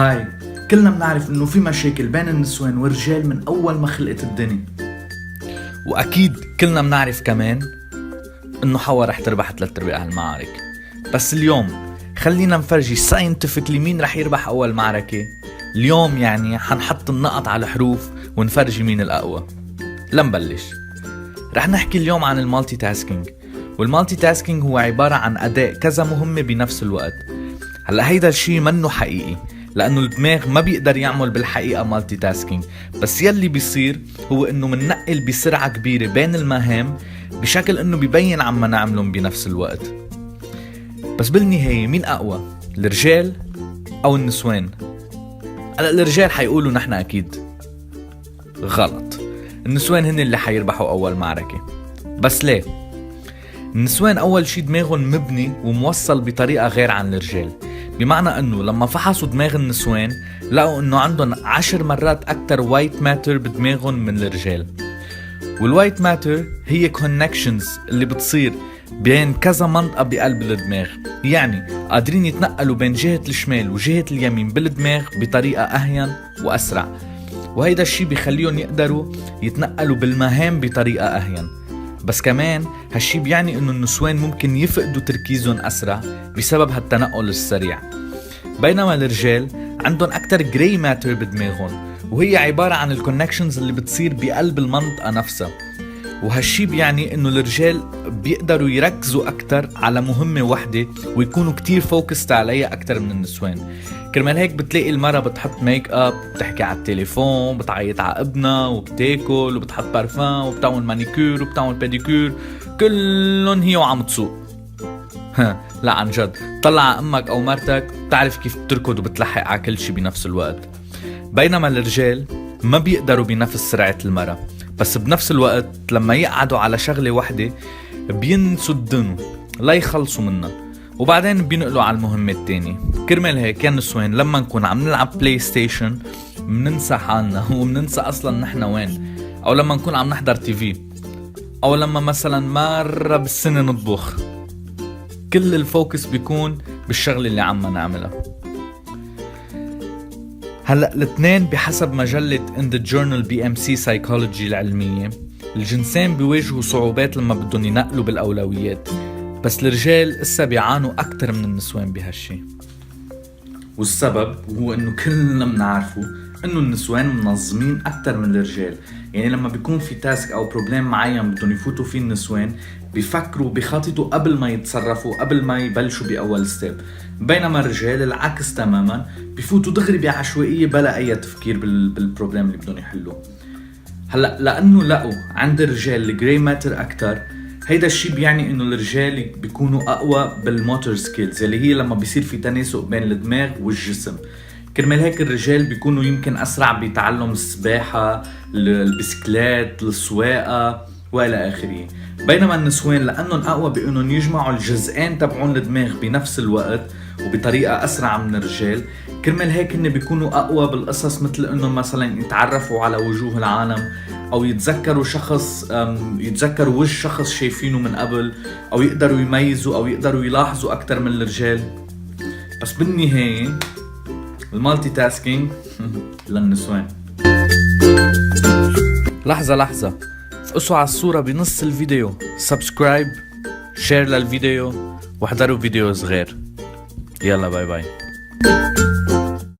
هاي، كلنا بنعرف انه في مشاكل بين النسوان والرجال من اول ما خلقت الدنيا. واكيد كلنا بنعرف كمان انه حوا رح تربح 3/4 هالمعارك. بس اليوم خلينا نفرجي ساينتفكلي مين رح يربح اول معركة. اليوم يعني حنحط النقط على الحروف ونفرجي مين الاقوى. لنبلش، رح نحكي اليوم عن المالتي تاسكينج. والمالتي تاسكينج هو عبارة عن اداء كذا مهمة بنفس الوقت. هلا هيدا الشي منه حقيقي، لأنه الدماغ ما بيقدر يعمل بالحقيقة مالتي تاسكينج، بس يلي بيصير هو إنه مننقل بسرعة كبيرة بين المهام بشكل إنه بيبين عما نعملهم بنفس الوقت. بس بالنهاية مين أقوى؟ الرجال أو النسوان؟ هلا الرجال حيقولوا نحن أكيد. غلط، النسوان هن اللي حيربحوا أول معركة. بس ليه؟ النسوان أول شي دماغهم مبني وموصل بطريقة غير عن الرجال، بمعنى انه لما فحصوا دماغ النسوان لقوا انه عندهم 10 مرات اكتر وايت ماتر بدماغهم من الرجال. والوايت ماتر هي كونكشنز اللي بتصير بين كذا منطقة بقلب الدماغ، يعني قادرين يتنقلوا بين جهة الشمال وجهة اليمين بالدماغ بطريقة اهين واسرع، وهيدا الشي بيخليهم يقدروا يتنقلوا بالمهام بطريقة اهين. بس كمان هالشي بيعني انه النسوان ممكن يفقدوا تركيزهم اسرع بسبب هالتنقل السريع، بينما الرجال عندهم اكتر جراي ماتر بدماغهم، وهي عبارة عن الكونكشنز اللي بتصير بقلب المنطقة نفسها. وهالشي بيعني انه الرجال بيقدروا يركزوا اكتر على مهمة واحدة ويكونوا كتير فوكست عليها اكتر من النسوان. كرمال هيك بتلاقي المرة بتحط ميك اب، بتحكي على التليفون، بتعيط على ابنها، وبتاكل، وبتحط بارفان، وبتعمل مانيكير، وبتعمل بيديكير، كلهم هي وعم تسوق. لا عن جد، طلع على امك او مرتك بتعرف كيف بتركض وبتلحق على كل شي بنفس الوقت. بينما الرجال ما بيقدروا بنفس سرعة المرة، بس بنفس الوقت لما يقعدوا على شغلة واحدة بينسوا الدنو لا يخلصوا منها، وبعدين بينقلوا على المهمة التانية. كرمال هيك يا نسوان لما نكون عم نلعب بلاي ستيشن مننسى حالنا ومننسى اصلا نحن وين، او لما نكون عم نحضر تي في، او لما مثلا مرة بالسنة نطبخ، كل الفوكس بيكون بالشغل اللي عم نعملها. هلأ الاثنين بحسب مجلة In the Journal BMC Psychology العلمية، الجنسين بيواجهوا صعوبات لما بدهم ينقلوا بالأولويات، بس الرجال إسا بيعانوا أكتر من النسوان بهالشي. والسبب هو انه كلنا بنعرفه انه النسوان منظمين اكتر من الرجال. يعني لما بيكون في تاسك او بروبليم معين بدهم يفوتوا فيه النسوان بيفكروا بيخططوا قبل ما يتصرفوا، قبل ما يبلشوا باول ستيب، بينما الرجال العكس تماما، بيفوتوا دغري بعشوائية بلا اي تفكير بالبروبليم اللي بدهم يحلوه. هلا لانه لقوا عند الرجال الجراي ماتر اكتر، هيدا الشي بيعني انه الرجال بيكونوا اقوى بالموتور سكيلز اللي هي لما بيصير في تناسق بين الدماغ والجسم. كرمال هيك الرجال بيكونوا يمكن اسرع بتعلم السباحة، البسكلات، السواقة والى اخره. بينما النسوان لانهم اقوى بانهم يجمعوا الجزئين تبعون الدماغ بنفس الوقت وبطريقة اسرع من الرجال، كرمال هيك هن بيكونوا اقوى بالقصص مثل انهم مثلا يتعرفوا على وجوه العالم، او يتذكروا يتذكروا وجه شخص شايفينه من قبل، او يقدروا يميزوا او يقدروا يلاحظوا اكتر من الرجال. بس بالنهاية المالتي تاسكينج للنسوان. لحظة، فقصوا على الصورة بنص الفيديو، سبسكرايب، شير للفيديو، واحضروا فيديو صغير. يلا باي باي.